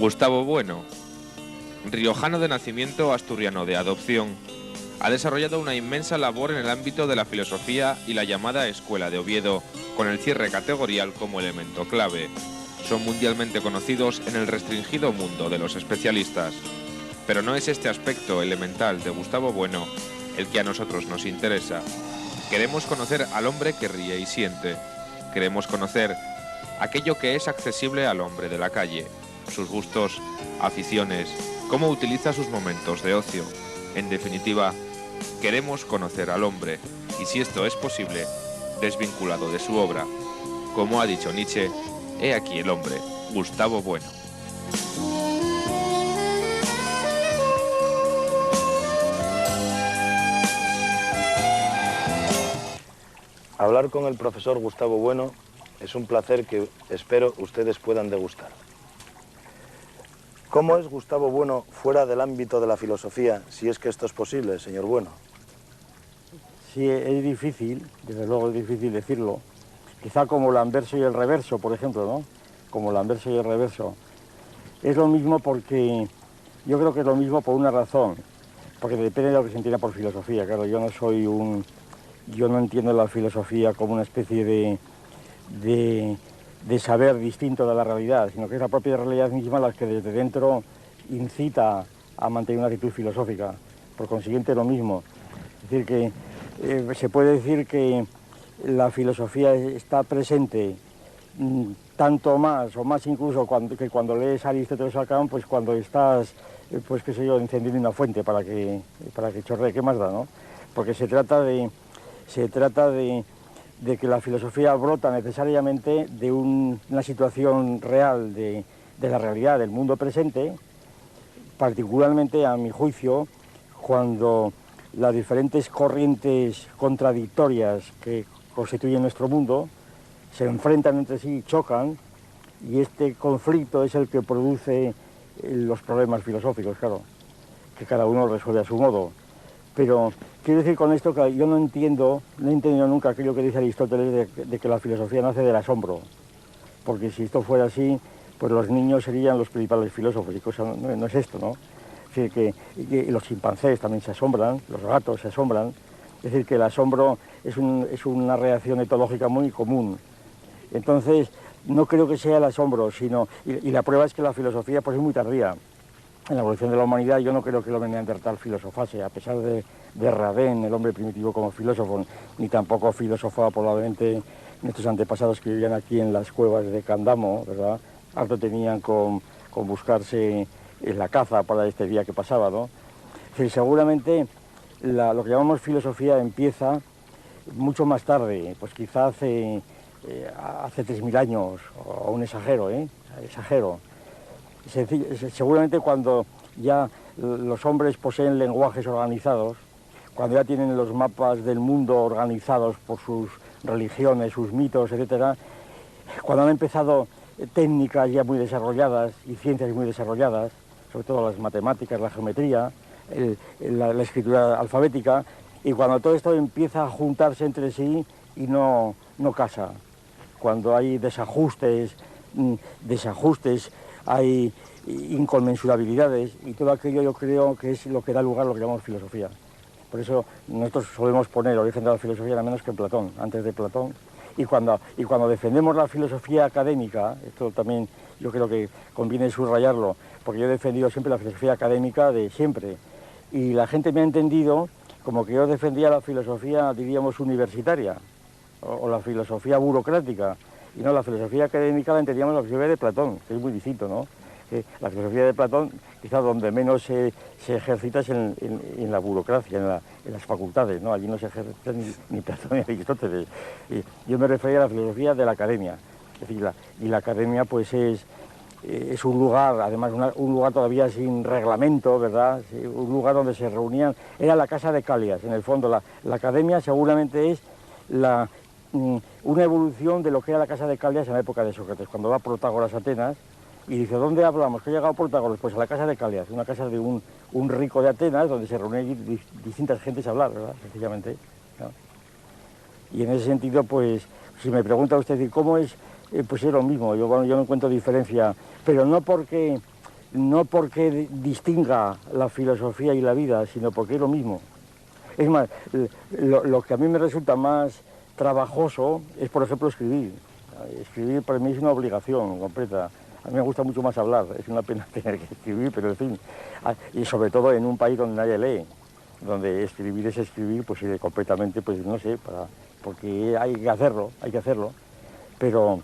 Gustavo Bueno, riojano de nacimiento, asturiano de adopción, ha desarrollado una inmensa labor en el ámbito de la filosofía y la llamada Escuela de Oviedo, con el cierre categorial como elemento clave. Son mundialmente conocidos en el restringido mundo de los especialistas. Pero no es este aspecto elemental de Gustavo Bueno el que a nosotros nos interesa. Queremos conocer al hombre que ríe y siente. Queremos conocer aquello que es accesible al hombre de la calle, sus gustos, aficiones, cómo utiliza sus momentos de ocio. En definitiva, queremos conocer al hombre, y si esto es posible, desvinculado de su obra. Como ha dicho Nietzsche, he aquí el hombre, Gustavo Bueno. Hablar con el profesor Gustavo Bueno es un placer que espero ustedes puedan degustar. ¿Cómo es Gustavo Bueno fuera del ámbito de la filosofía, si es que esto es posible, señor Bueno? Sí, es difícil, desde luego es difícil decirlo. Quizá como el anverso y el reverso, por ejemplo, ¿no? Como el anverso y el reverso. Es lo mismo porque, yo creo que es lo mismo por una razón, porque depende de lo que se entienda por filosofía. Claro, yo no entiendo la filosofía como una especie de saber distinto de la realidad, sino que es la propia realidad misma la que desde dentro incita a mantener una actitud filosófica. Por consiguiente, lo mismo. Es decir, que se puede decir que la filosofía está presente tanto más o más incluso que cuando lees a Aristóteles o a Kant, pues cuando estás, pues qué sé yo, encendiendo una fuente para que chorree, ¿qué más da, no? Porque se trata de que la filosofía brota necesariamente de una situación real de la realidad, del mundo presente, particularmente a mi juicio, cuando las diferentes corrientes contradictorias que constituyen nuestro mundo se enfrentan entre sí y chocan, y este conflicto es el que produce los problemas filosóficos, claro, que cada uno resuelve a su modo. Pero quiero decir con esto que yo no he entendido nunca aquello que dice Aristóteles de que la filosofía nace del asombro, porque si esto fuera así, pues los niños serían los principales filósofos, y cosa, no es esto, ¿no? Es decir, que los chimpancés también se asombran, los gatos se asombran, es decir, que el asombro es una reacción etológica muy común. Entonces, no creo que sea el asombro, y la prueba es que la filosofía pues, es muy tardía. En la evolución de la humanidad yo no creo que el hombre neandertal filosofase, a pesar de Raven, el hombre primitivo como filósofo, ni tampoco filosofaba probablemente nuestros antepasados que vivían aquí en las cuevas de Candamo, ¿verdad? Harto tenían con buscarse la caza para este día que pasaba, ¿no? Seguramente lo que llamamos filosofía empieza mucho más tarde, pues quizá hace 3.000 años, o un exagero, exagero. Seguramente cuando ya los hombres poseen lenguajes organizados, cuando ya tienen los mapas del mundo organizados por sus religiones, sus mitos, etc., cuando han empezado técnicas ya muy desarrolladas y ciencias muy desarrolladas, sobre todo las matemáticas, la geometría, la escritura alfabética, y cuando todo esto empieza a juntarse entre sí y no casa, cuando hay desajustes, hay inconmensurabilidades, y todo aquello yo creo que es lo que da lugar a lo que llamamos filosofía. Por eso nosotros solemos poner el origen de la filosofía nada menos que en Platón, antes de Platón. Y cuando defendemos la filosofía académica, esto también yo creo que conviene subrayarlo, porque yo he defendido siempre la filosofía académica de siempre. Y la gente me ha entendido como que yo defendía la filosofía, diríamos, universitaria, o la filosofía burocrática. Y no, la filosofía académica la entendíamos la filosofía de Platón, que es muy distinto, ¿no? La filosofía de Platón, quizá donde menos se ejercita es en la burocracia, en las facultades, ¿no? Allí no se ejercita ni Platón ni Aristóteles. Yo me refería a la filosofía de la academia. Es decir, la academia pues es un lugar, además un lugar todavía sin reglamento, ¿verdad? Un lugar donde se reunían, era la casa de Calias, en el fondo. La academia seguramente es una evolución de lo que era la casa de Calias en la época de Sócrates, cuando va Protágoras a Atenas y dice, ¿dónde hablamos? ¿Que ha llegado Protágoras? Pues a la casa de Calias, una casa de un rico de Atenas, donde se reunían distintas gentes a hablar, ¿verdad? Sencillamente, ¿no? Y en ese sentido, pues, si me pregunta usted, ¿cómo es? Pues es lo mismo, yo no encuentro diferencia, pero no porque no porque distinga la filosofía y la vida, sino porque es lo mismo. Es más, lo que a mí me resulta más trabajoso es, por ejemplo, escribir. Escribir para mí es una obligación completa. A mí me gusta mucho más hablar, es una pena tener que escribir, pero en fin. Y sobre todo en un país donde nadie lee, donde escribir es escribir, pues completamente, pues no sé, porque hay que hacerlo, pero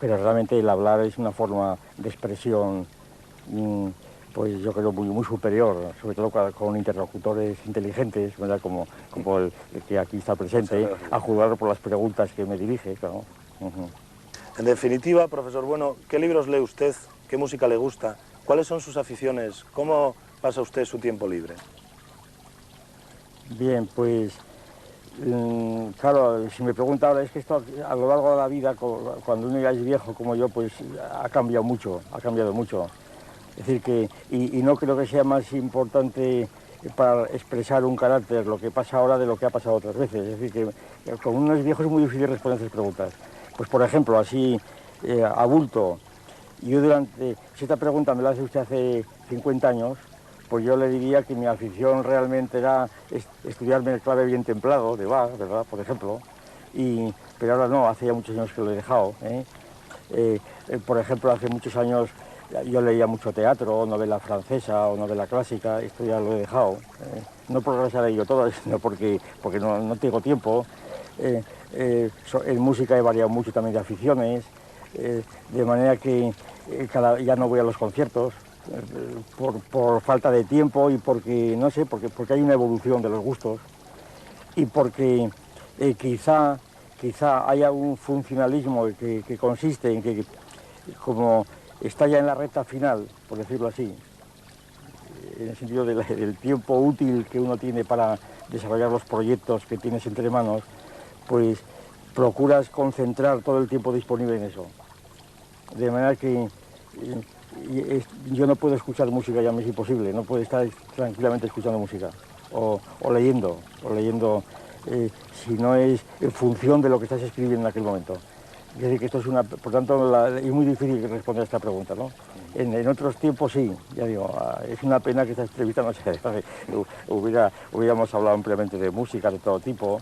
realmente el hablar es una forma de expresión, pues yo creo muy superior, sobre todo con interlocutores inteligentes, ¿verdad? Como el que aquí está presente, a juzgar por las preguntas que me dirige, claro. En definitiva, profesor Bueno, ¿qué libros lee usted? ¿Qué música le gusta? ¿Cuáles son sus aficiones? ¿Cómo pasa usted su tiempo libre? Bien, pues claro, si me pregunta ahora, es que esto a lo largo de la vida, cuando uno ya es viejo como yo, pues ha cambiado mucho. Es decir que, y no creo que sea más importante para expresar un carácter lo que pasa ahora de lo que ha pasado otras veces. Es decir que con unos viejos es muy difícil responder esas preguntas. Pues por ejemplo, así a bulto, yo si esta pregunta me la hace usted hace 50 años, pues yo le diría que mi afición realmente era estudiarme el clave bien templado de Bach, ¿verdad? Por ejemplo, pero ahora no, hace ya muchos años que lo he dejado. Por ejemplo, hace muchos años yo leía mucho teatro, novela francesa o novela clásica, esto ya lo he dejado. No porque las haya leído todas, sino porque no tengo tiempo. En música he variado mucho también de aficiones, de manera que ya no voy a los conciertos. Por falta de tiempo y porque, no sé, porque hay una evolución de los gustos y porque quizá haya un funcionalismo que consiste en que, como está ya en la recta final, por decirlo así, en el sentido del tiempo útil que uno tiene para desarrollar los proyectos que tienes entre manos, pues procuras concentrar todo el tiempo disponible en eso. De manera que yo no puedo escuchar música, ya me es imposible, no puedo estar tranquilamente escuchando música o leyendo, si no es en función de lo que estás escribiendo en aquel momento. Es decir, que esto es por tanto, es muy difícil responder a esta pregunta, ¿no? En otros tiempos sí, ya digo, es una pena que esta entrevista no se hubiéramos hablado ampliamente de música de todo tipo,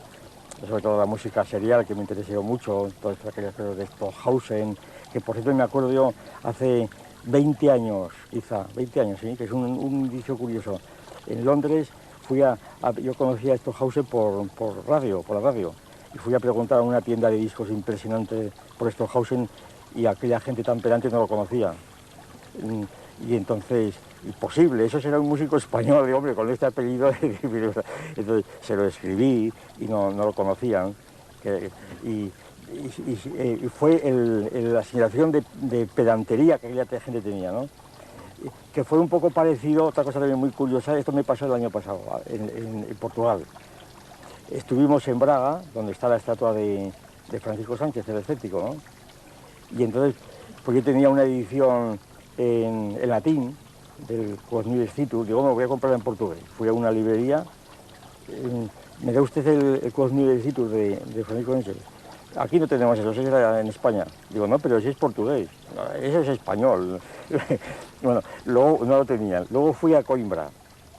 sobre todo la música serial, que me interesó mucho, todas aquellas cosas de Stockhausen, que por cierto me acuerdo yo hace 20 años, quizá, 20 años, ¿sí? Que es un indicio curioso. En Londres yo conocí a Stockhausen por la radio, y fui a preguntar a una tienda de discos impresionante por Stockhausen y aquella gente tan pedante no lo conocía. Y entonces, imposible, eso será un músico español, de hombre, con este apellido. Entonces se lo escribí y no lo conocían. Y fue la señalación de pedantería que aquella gente tenía, ¿no? Que fue un poco parecido, otra cosa también muy curiosa, esto me pasó el año pasado, en Portugal. Estuvimos en Braga, donde está la estatua de Francisco Sánchez, el escéptico, ¿no? Y entonces, pues yo tenía una edición en latín del Quos Miles Citur, digo, me voy a comprar en portugués. Fui a una librería, ¿me da usted el Quos Miles Citur de Francisco Sánchez? Aquí no tenemos eso era en España. Digo, no, pero ese es portugués, ese es español. Bueno, luego no lo tenían. Luego fui a Coimbra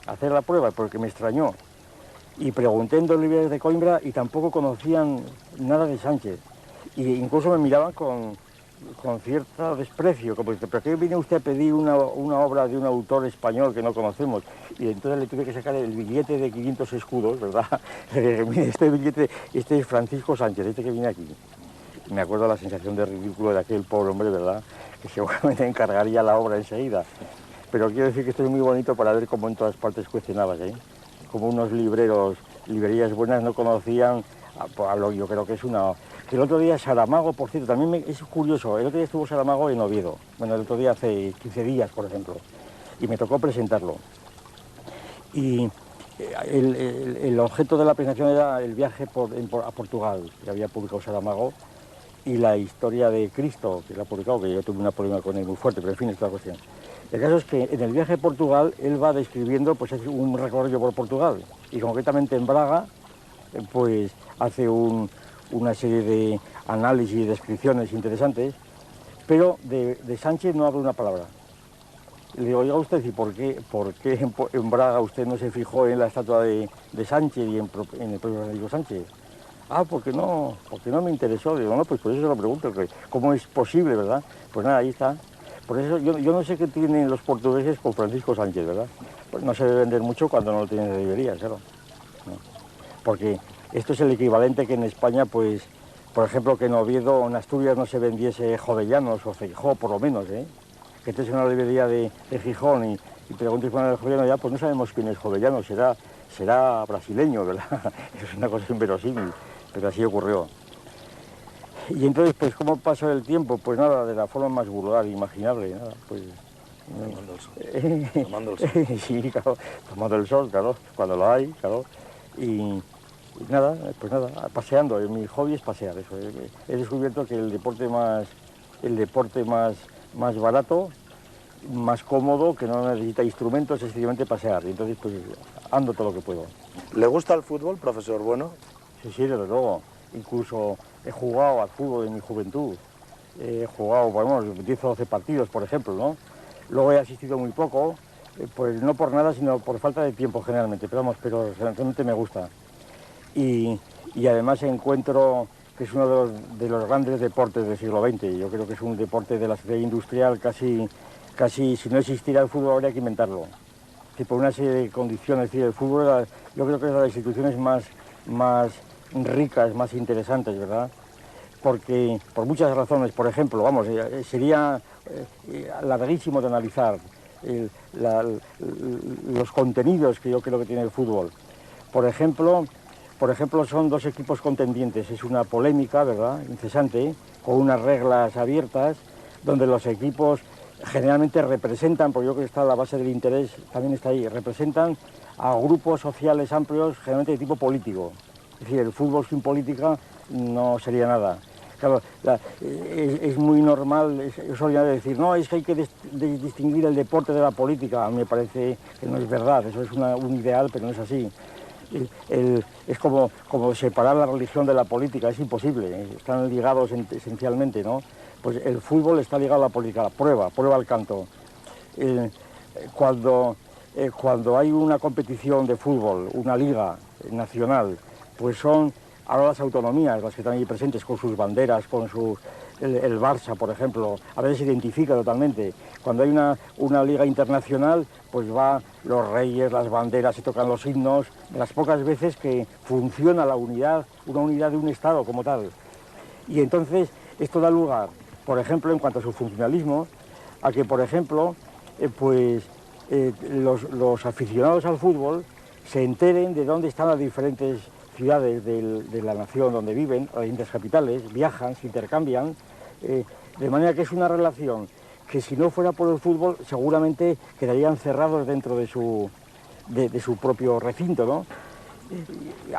a hacer la prueba porque me extrañó. Y pregunté en dos librerías de Coimbra y tampoco conocían nada de Sánchez. Y incluso me miraban con cierto desprecio, como dice, ¿pero qué viene usted a pedir una obra de un autor español que no conocemos? Y entonces le tuve que sacar el billete de 500 escudos, ¿verdad? Le dije, mire, este billete, este es Francisco Sánchez, este que viene aquí. Me acuerdo la sensación de ridículo de aquel pobre hombre, ¿verdad? Que seguramente encargaría la obra enseguida. Pero quiero decir que esto es muy bonito para ver cómo en todas partes cuestionabas, ¿eh? Como unos librerías buenas no conocían, yo creo que es una... El otro día Saramago, por cierto, también es curioso, el otro día estuvo Saramago en Oviedo, bueno, el otro día hace 15 días, por ejemplo, y me tocó presentarlo. Y el objeto de la presentación era el viaje a Portugal, que había publicado Saramago, y la historia de Cristo, que la ha publicado, que yo tuve una polémica con él muy fuerte, pero en fin, es otra cuestión. El caso es que en el viaje a Portugal él va describiendo pues, un recorrido por Portugal, y concretamente en Braga, pues hace una serie de análisis y descripciones interesantes, pero de Sánchez no habla una palabra. Le digo, oiga usted, ¿y por qué en Braga usted no se fijó en la estatua de Sánchez y en el propio Francisco Sánchez? Ah, porque no me interesó. Digo, no, pues por eso se lo pregunto, que ¿cómo es posible, verdad? Pues nada, ahí está. Por eso yo no sé qué tienen los portugueses con Francisco Sánchez, ¿verdad? Pues no se debe vender mucho cuando no lo tienen de librería, claro. ¿No? Porque esto es el equivalente que en España, pues, por ejemplo, que en Oviedo o en Asturias no se vendiese Jovellanos o Feijó, por lo menos, ¿eh? Que estés en una librería de Gijón y preguntes por el Jovellano, ya, pues no sabemos quién es Jovellano, será brasileño, ¿verdad? Es una cosa inverosímil, pero así ocurrió. Y entonces, pues, ¿cómo pasó el tiempo? Pues nada, de la forma más vulgar imaginable, nada, pues... Tomando el sol. Tomando el sol. Sí, claro, tomando el sol, claro, cuando lo hay, claro. Y nada, pues nada, paseando. Mi hobby es pasear, eso. He descubierto que el deporte más barato, más cómodo, que no necesita instrumentos, es sencillamente pasear. Y entonces, pues, ando todo lo que puedo. ¿Le gusta el fútbol, profesor Bueno? Sí, desde luego. Incluso he jugado al fútbol en mi juventud. He jugado, bueno, 10 o 12 partidos, por ejemplo, ¿no? Luego he asistido muy poco, pues no por nada, sino por falta de tiempo generalmente, pero realmente me gusta. Y además encuentro que es uno de los grandes deportes del siglo XX. Yo creo que es un deporte de la sociedad industrial casi si no existiera el fútbol habría que inventarlo. Y por una serie de condiciones, es decir, el fútbol yo creo que es de las instituciones más ricas, más interesantes, ¿verdad? Porque por muchas razones, por ejemplo, vamos, sería larguísimo de analizar los contenidos que yo creo que tiene el fútbol. Por ejemplo, son dos equipos contendientes, es una polémica, ¿verdad?, incesante, con unas reglas abiertas, donde los equipos generalmente representan, porque yo creo que está a la base del interés, también está ahí, representan a grupos sociales amplios, generalmente de tipo político. Es decir, el fútbol sin política no sería nada. Claro, es muy normal, es ordinario decir, no, es que hay que distinguir el deporte de la política. A mí me parece que no es verdad, eso es un ideal, pero no es así. Es como separar la religión de la política, es imposible, están ligados esencialmente, ¿no? Pues el fútbol está ligado a la política, prueba al canto. Cuando hay una competición de fútbol, una liga nacional, pues son ahora las autonomías las que están ahí presentes con sus banderas, con el Barça, por ejemplo, a veces se identifica totalmente. Cuando hay una liga internacional, pues va los reyes, las banderas, se tocan los himnos, las pocas veces que funciona la unidad, una unidad de un Estado como tal. Y entonces esto da lugar, por ejemplo, en cuanto a su funcionalismo, a que, por ejemplo, los aficionados al fútbol se enteren de dónde están las diferentes ciudades de la nación donde viven, las distintas capitales, viajan, se intercambian, de manera que es una relación que si no fuera por el fútbol seguramente quedarían cerrados dentro de su propio recinto, ¿no?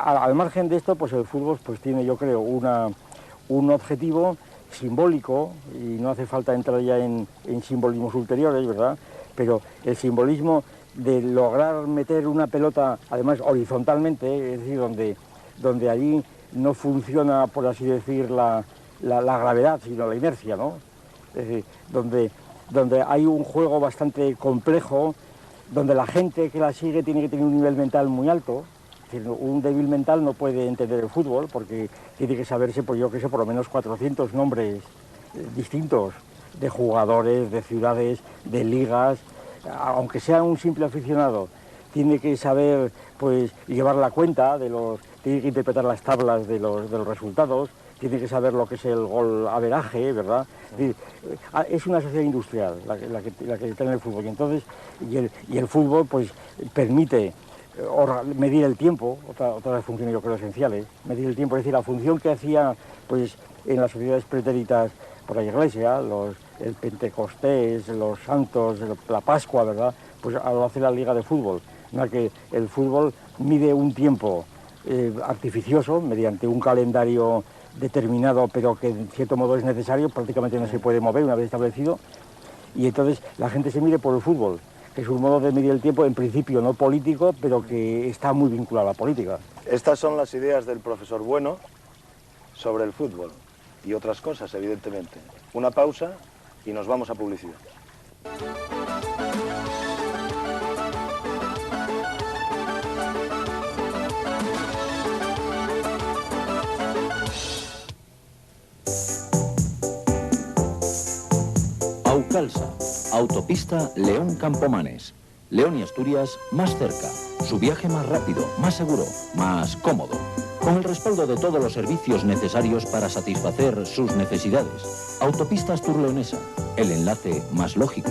Al margen de esto, pues el fútbol pues tiene, yo creo, un objetivo simbólico, y no hace falta entrar ya en simbolismos ulteriores, ¿verdad? Pero el simbolismo de lograr meter una pelota, además horizontalmente, es decir, donde allí no funciona, por así decir, la gravedad, sino la inercia, ¿no? Es decir, donde hay un juego bastante complejo, donde la gente que la sigue tiene que tener un nivel mental muy alto. Es decir, un débil mental no puede entender el fútbol porque tiene que saberse, pues yo qué sé, por lo menos 400 nombres distintos de jugadores, de ciudades, de ligas. Aunque sea un simple aficionado, tiene que saber, pues, llevar la cuenta tiene que interpretar las tablas de los resultados, tiene que saber lo que es el gol averaje, ¿verdad? Es una sociedad industrial la que está en el fútbol, y entonces el fútbol pues permite medir el tiempo, otra de las funciones yo creo esenciales, medir el tiempo, es decir, la función que hacía pues en las sociedades pretéritas por la Iglesia, el Pentecostés, los santos, la Pascua, ¿verdad? Pues lo hace la Liga de Fútbol, en la que el fútbol mide un tiempo artificioso mediante un calendario determinado, pero que en cierto modo es necesario, prácticamente no se puede mover una vez establecido, y entonces la gente se mide por el fútbol, que es un modo de medir el tiempo, en principio no político, pero que está muy vinculado a la política. Estas son las ideas del profesor Bueno sobre el fútbol y otras cosas, evidentemente. Una pausa y nos vamos a publicidad. Calsa, autopista León-Campomanes. León y Asturias más cerca, su viaje más rápido, más seguro, más cómodo. Con el respaldo de todos los servicios necesarios para satisfacer sus necesidades. Autopista Astur-Leonesa, el enlace más lógico.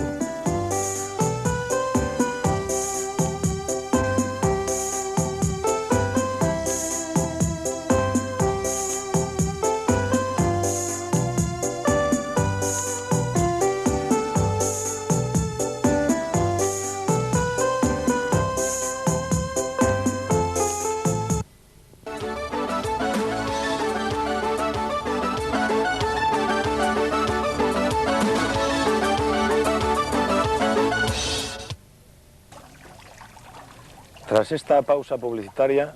Tras esta pausa publicitaria,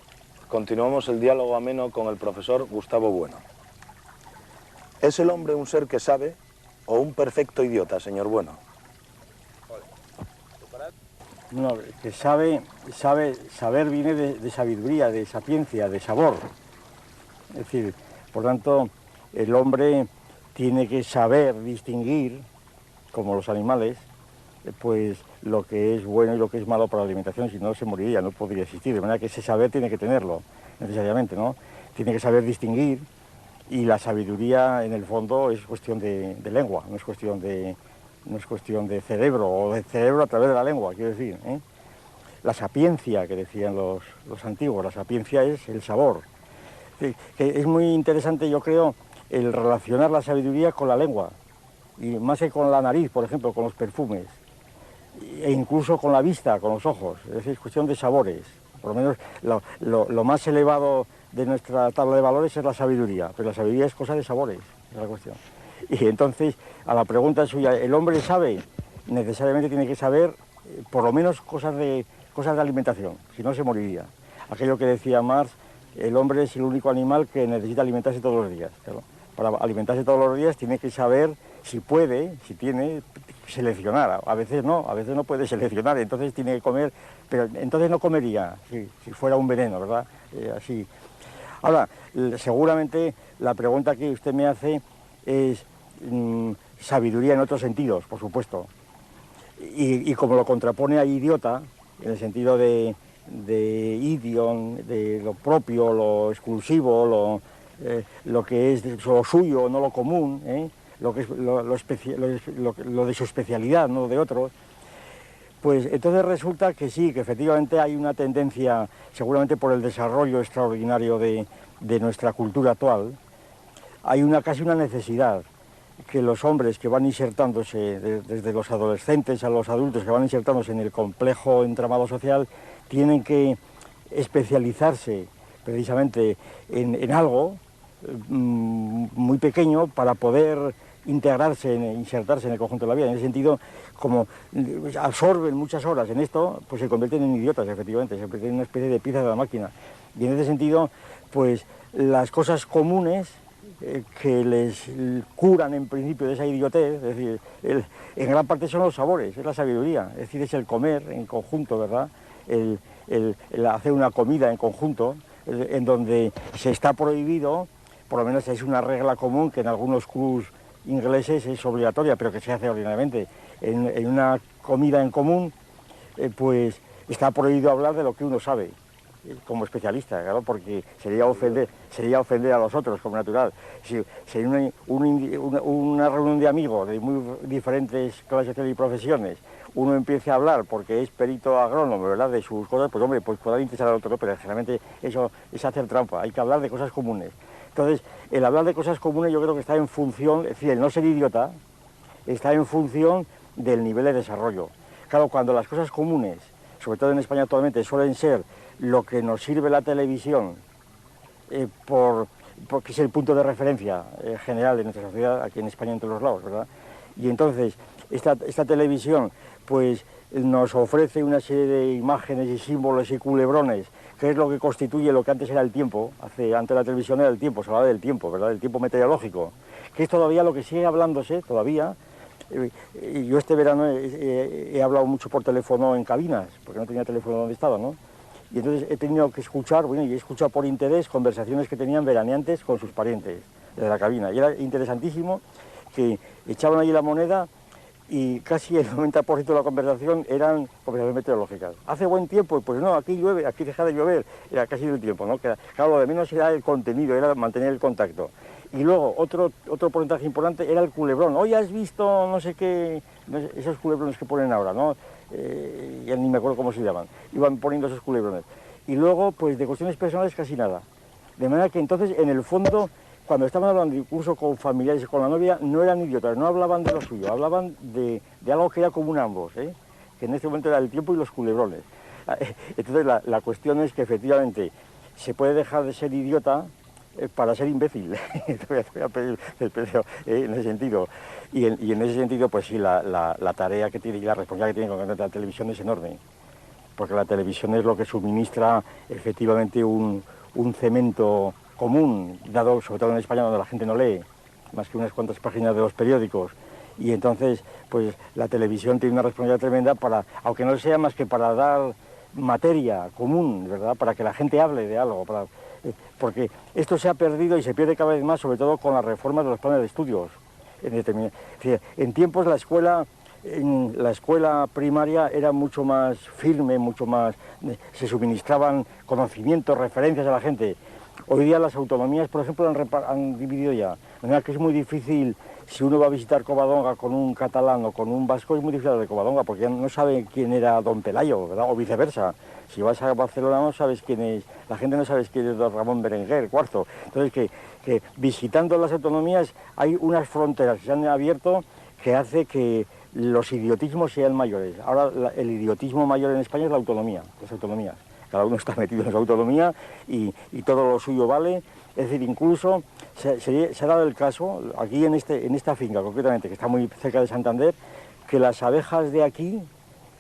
continuamos el diálogo ameno con el profesor Gustavo Bueno. ¿Es el hombre un ser que sabe o un perfecto idiota, señor Bueno? No, que saber viene de sabiduría, de sapiencia, de sabor. Es decir, por tanto, el hombre tiene que saber distinguir, como los animales, pues lo que es bueno y lo que es malo para la alimentación, si no se moriría, no podría existir. De manera que ese saber tiene que tenerlo, necesariamente, ¿no? Tiene que saber distinguir, y la sabiduría, en el fondo, es cuestión de lengua, no es cuestión de cerebro, o de cerebro a través de la lengua, quiero decir, ¿eh? La sapiencia, que decían los antiguos, la sapiencia es el sabor. Que es muy interesante, yo creo, el relacionar la sabiduría con la lengua, y más que con la nariz, por ejemplo, con los perfumes, e incluso con la vista, con los ojos. Es decir, es cuestión de sabores. Por lo menos lo más elevado de nuestra tabla de valores es la sabiduría, pero la sabiduría es cosa de sabores, es la cuestión. Y entonces, a la pregunta suya, ¿el hombre sabe? Necesariamente tiene que saber, por lo menos, cosas de alimentación, si no se moriría. Aquello que decía Marx, el hombre es el único animal que necesita alimentarse todos los días. Claro. Para alimentarse todos los días tiene que saber, si puede, si tiene, seleccionar. A veces no puede seleccionar, entonces tiene que comer, pero entonces no comería, si fuera un veneno, ¿verdad? Así. Ahora, seguramente la pregunta que usted me hace es sabiduría en otros sentidos, por supuesto. Y como lo contrapone a idiota, en el sentido de idiom, de lo propio, lo exclusivo, lo que es lo suyo, no lo común, lo que es lo de su especialidad, no de otros, pues entonces resulta que sí, que efectivamente hay una tendencia, seguramente por el desarrollo extraordinario de nuestra cultura actual, hay casi una necesidad que los hombres que van insertándose, desde los adolescentes a los adultos que van insertándose en el complejo entramado social, tienen que especializarse precisamente en algo muy pequeño para poder insertarse en el conjunto de la vida. En ese sentido, como absorben muchas horas en esto, pues se convierten en idiotas, efectivamente, se convierten en una especie de pieza de la máquina. Y en ese sentido, pues las cosas comunes que les curan en principio de esa idiotez, es decir, en gran parte son los sabores, es la sabiduría, es decir, es el comer en conjunto, ¿verdad? El hacer una comida en conjunto, en donde se está prohibido, por lo menos es una regla común que en algunos clubs ingleses es obligatoria, pero que se hace ordinariamente. En una comida en común, pues está prohibido hablar de lo que uno sabe, como especialista, claro, porque sería ofender a los otros, como natural. Si en una reunión de amigos de muy diferentes clases y profesiones, uno empieza a hablar porque es perito agrónomo, ¿verdad?, de sus cosas, pues hombre, pues podrá interesar al otro, pero generalmente eso es hacer trampa, hay que hablar de cosas comunes. Entonces, el hablar de cosas comunes yo creo que está en función, es decir, el no ser idiota, está en función del nivel de desarrollo. Claro, cuando las cosas comunes, sobre todo en España actualmente, suelen ser lo que nos sirve la televisión, porque es el punto de referencia general de nuestra sociedad, aquí en España en todos los lados, ¿verdad? Y entonces, esta televisión, pues nos ofrece una serie de imágenes y símbolos y culebrones, que es lo que constituye lo que antes era el tiempo, antes la televisión era el tiempo, se hablaba del tiempo, ¿verdad?, del tiempo meteorológico, que es todavía lo que sigue hablándose, todavía. Yo este verano he hablado mucho por teléfono en cabinas, porque no tenía teléfono donde estaba, ¿no? Y entonces he tenido que escuchar, bueno, y he escuchado por interés conversaciones que tenían veraneantes con sus parientes desde la cabina. Y era interesantísimo que echaban allí la moneda y casi el 90% de la conversación eran conversaciones meteorológicas. Hace buen tiempo, pues no, aquí llueve, aquí deja de llover, era casi el tiempo, ¿no? Claro, lo de menos era el contenido, era mantener el contacto. Y luego, otro porcentaje importante era el culebrón. Hoy has visto no sé qué, esos culebrones que ponen ahora, ¿no? Ya ni me acuerdo cómo se llaman. Iban poniendo esos culebrones. Y luego, pues de cuestiones personales casi nada. De manera que entonces, en el fondo, cuando estaban hablando incluso con familiares y con la novia, no eran idiotas, no hablaban de lo suyo, hablaban de algo que era común a ambos, ¿eh? Que en este momento era el tiempo y los culebrones. Entonces, la cuestión es que efectivamente se puede dejar de ser idiota para ser imbécil. Te voy a pedir el precio en ese sentido. Y en ese sentido, pues sí, la tarea que tiene y la responsabilidad que tiene con la televisión es enorme. Porque la televisión es lo que suministra efectivamente un cemento común, dado sobre todo en España donde la gente no lee, más que unas cuantas páginas de los periódicos. Y entonces, pues la televisión tiene una responsabilidad tremenda para, aunque no sea más que para dar materia común, ¿verdad? Para que la gente hable de algo, porque esto se ha perdido y se pierde cada vez más, sobre todo con la reforma de los planes de estudios. En tiempos la escuela primaria era mucho más firme, mucho más, se suministraban conocimientos, referencias a la gente. Hoy día las autonomías, por ejemplo, han dividido ya. De manera que es muy difícil, si uno va a visitar Covadonga con un catalán o con un vasco, es muy difícil hablar de Covadonga, porque ya no sabe quién era don Pelayo, ¿verdad? O viceversa. Si vas a Barcelona no sabes quién es, la gente no sabe quién es don Ramón Berenguer, cuarto. Entonces que visitando las autonomías hay unas fronteras que se han abierto que hace que los idiotismos sean mayores. Ahora el idiotismo mayor en España es la autonomía, las autonomías. Cada uno está metido en su autonomía y todo lo suyo vale. Es decir, incluso se ha dado el caso, aquí en esta finca concretamente, que está muy cerca de Santander, que las abejas de aquí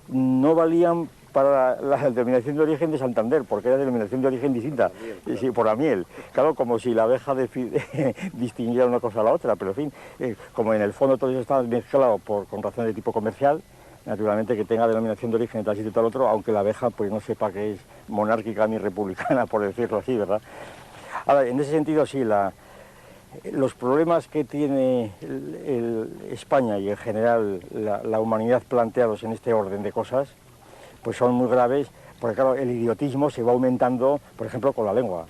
no valían para la denominación de origen de Santander, porque era denominación de origen distinta, sí, por la miel. Claro, como si la abeja distinguiera una cosa a la otra, pero en fin, como en el fondo todo eso está mezclado con razones de tipo comercial, naturalmente que tenga denominación de origen de tal sitio y tal otro, aunque la abeja pues no sepa que es monárquica ni republicana, por decirlo así, ¿verdad? Ahora, en ese sentido sí, los problemas que tiene España y en general la humanidad planteados en este orden de cosas, pues son muy graves, porque claro, el idiotismo se va aumentando, por ejemplo, con la lengua.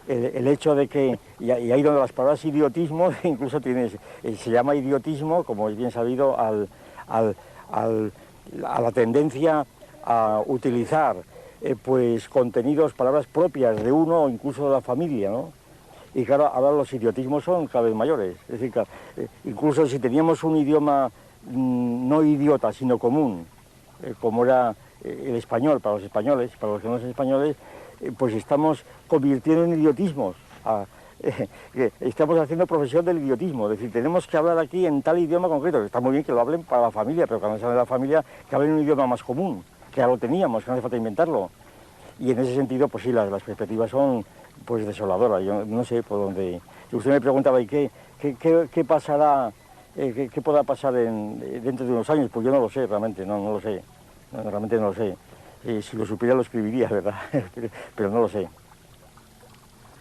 El hecho de que, y ahí donde las palabras idiotismo, incluso se llama idiotismo, como es bien sabido, a la tendencia a utilizar pues contenidos, palabras propias de uno o incluso de la familia, ¿no? Y claro, ahora los idiotismos son cada vez mayores. Es decir, incluso si teníamos un idioma no idiota, sino común, como era el español para los españoles, para los que no son españoles, pues estamos convirtiendo en idiotismos. Estamos haciendo profesión del idiotismo, es decir, tenemos que hablar aquí en tal idioma concreto. Está muy bien que lo hablen para la familia, pero cuando se habla de la familia, que hablen un idioma más común, que ya lo teníamos, que no hace falta inventarlo. Y en ese sentido, pues sí, las perspectivas son pues desoladoras. Yo no sé por dónde. Si usted me preguntaba, ¿y qué pasará, qué podrá pasar dentro de unos años? Pues yo no lo sé, realmente, no lo sé. Realmente no lo sé. Si lo supiera lo escribiría, ¿verdad? Pero no lo sé.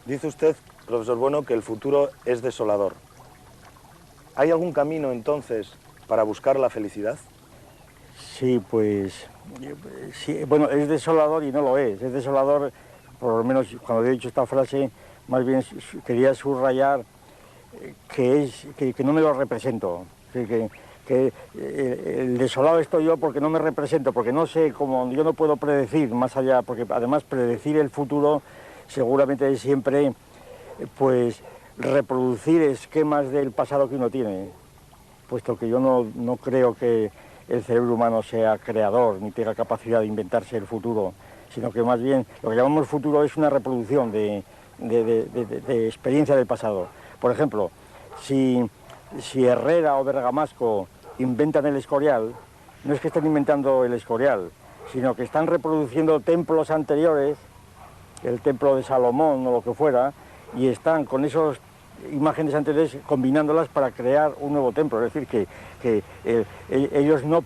Dice usted, profesor Bueno, que el futuro es desolador. ¿Hay algún camino entonces para buscar la felicidad? Sí, pues, sí, bueno, es desolador y no lo es. Es desolador, por lo menos cuando he dicho esta frase, más bien quería subrayar que no me lo represento. Que el desolado estoy yo porque no me represento, porque no sé cómo, yo no puedo predecir más allá, porque además predecir el futuro seguramente es siempre pues reproducir esquemas del pasado que uno tiene, puesto que yo no creo que el cerebro humano sea creador ni tenga capacidad de inventarse el futuro, sino que más bien lo que llamamos futuro es una reproducción de experiencia del pasado. Por ejemplo, si Herrera o Bergamasco inventan el Escorial, no es que estén inventando el Escorial, sino que están reproduciendo templos anteriores, el templo de Salomón o lo que fuera, y están con esas imágenes anteriores combinándolas para crear un nuevo templo. Es decir, que ellos no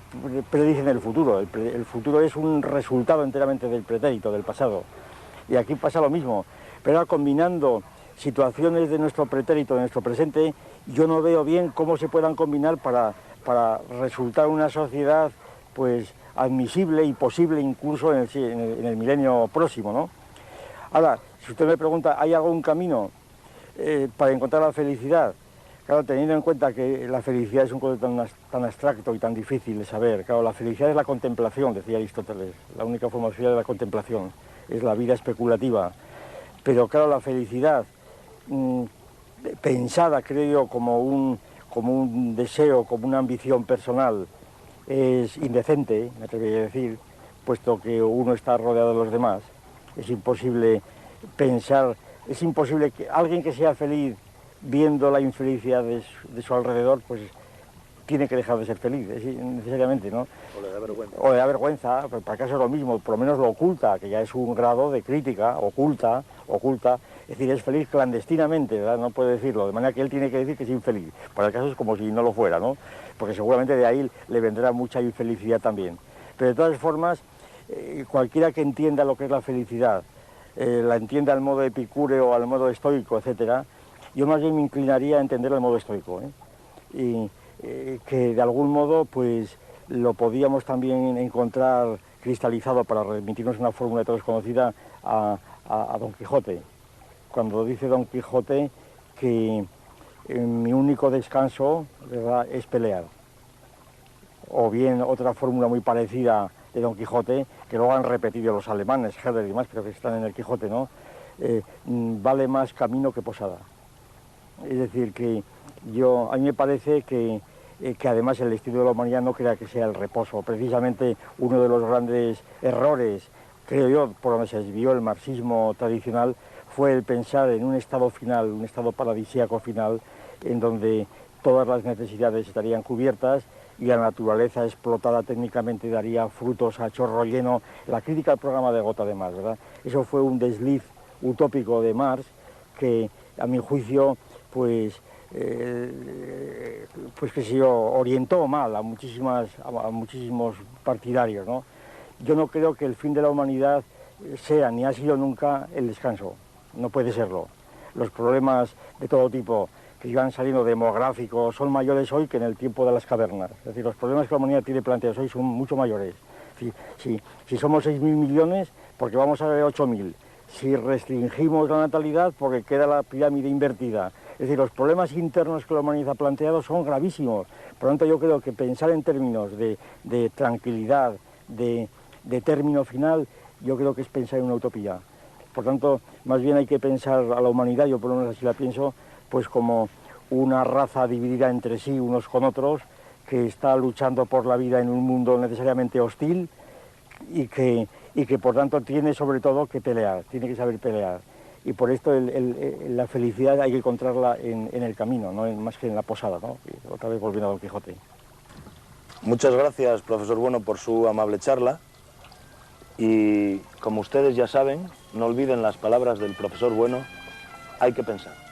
predicen el futuro, el futuro es un resultado enteramente del pretérito, del pasado. Y aquí pasa lo mismo, pero combinando situaciones de nuestro pretérito, de nuestro presente, yo no veo bien cómo se puedan combinar para para resultar una sociedad pues admisible y posible incluso en el milenio próximo, ¿no? Ahora, si usted me pregunta, ¿hay algún camino para encontrar la felicidad? Claro, teniendo en cuenta que la felicidad es un concepto tan abstracto y tan difícil de saber. Claro, la felicidad es la contemplación, decía Aristóteles. La única forma de felicidad es la contemplación, es la vida especulativa. Pero claro, la felicidad pensada, creo yo, como un deseo, como una ambición personal, es indecente, me atrevería a decir, puesto que uno está rodeado de los demás. Es imposible pensar, es imposible que alguien que sea feliz viendo la infelicidad de su alrededor, pues tiene que dejar de ser feliz, necesariamente, ¿no? O le da vergüenza. O le da vergüenza, pero para caso es lo mismo, por lo menos lo oculta, que ya es un grado de crítica, oculta, es decir, es feliz clandestinamente, ¿verdad? No puede decirlo, de manera que él tiene que decir que es infeliz. Para el caso es como si no lo fuera, ¿no? Porque seguramente de ahí le vendrá mucha infelicidad también. Pero de todas formas, cualquiera que entienda lo que es la felicidad, la entienda al modo epicúreo, al modo estoico, etcétera, yo más bien me inclinaría a entender al modo estoico, y que de algún modo pues lo podíamos también encontrar cristalizado, para remitirnos a una fórmula todos conocida, a Don Quijote, cuando dice Don Quijote que mi único descanso, ¿verdad?, es pelear. O bien otra fórmula muy parecida de Don Quijote, que luego han repetido los alemanes, Herder y demás, pero que están en el Quijote, ¿no? Vale más camino que posada. Es decir, que a mí me parece que además el destino de la humanidad no crea que sea el reposo. Precisamente uno de los grandes errores, creo yo, por donde se desvió el marxismo tradicional, fue el pensar en un estado final, un estado paradisíaco final, en donde todas las necesidades estarían cubiertas y la naturaleza explotada técnicamente daría frutos a chorro lleno. La crítica al programa de Gotha de Marx, ¿verdad? Eso fue un desliz utópico de Marx que, a mi juicio, pues qué sé yo, orientó mal a muchísimos partidarios, ¿no? Yo no creo que el fin de la humanidad sea, ni ha sido nunca, el descanso. No puede serlo. Los problemas de todo tipo que iban saliendo demográficos son mayores hoy que en el tiempo de las cavernas. Es decir, los problemas que la humanidad tiene planteados hoy son mucho mayores. Si somos 6.000 millones, porque vamos a ver 8.000. Si restringimos la natalidad, porque queda la pirámide invertida. Es decir, los problemas internos que la humanidad ha planteado son gravísimos. Por lo tanto, yo creo que pensar en términos de tranquilidad, de término final, yo creo que es pensar en una utopía. Por tanto, más bien hay que pensar a la humanidad, yo por lo menos así la pienso, pues como una raza dividida entre sí unos con otros, que está luchando por la vida en un mundo necesariamente hostil y que por tanto tiene sobre todo que pelear, tiene que saber pelear. Y por esto la felicidad hay que encontrarla en el camino, no más que en la posada, ¿no? Y otra vez volviendo a Don Quijote. Muchas gracias, profesor Bueno, por su amable charla. Y como ustedes ya saben, no olviden las palabras del profesor Bueno, hay que pensar.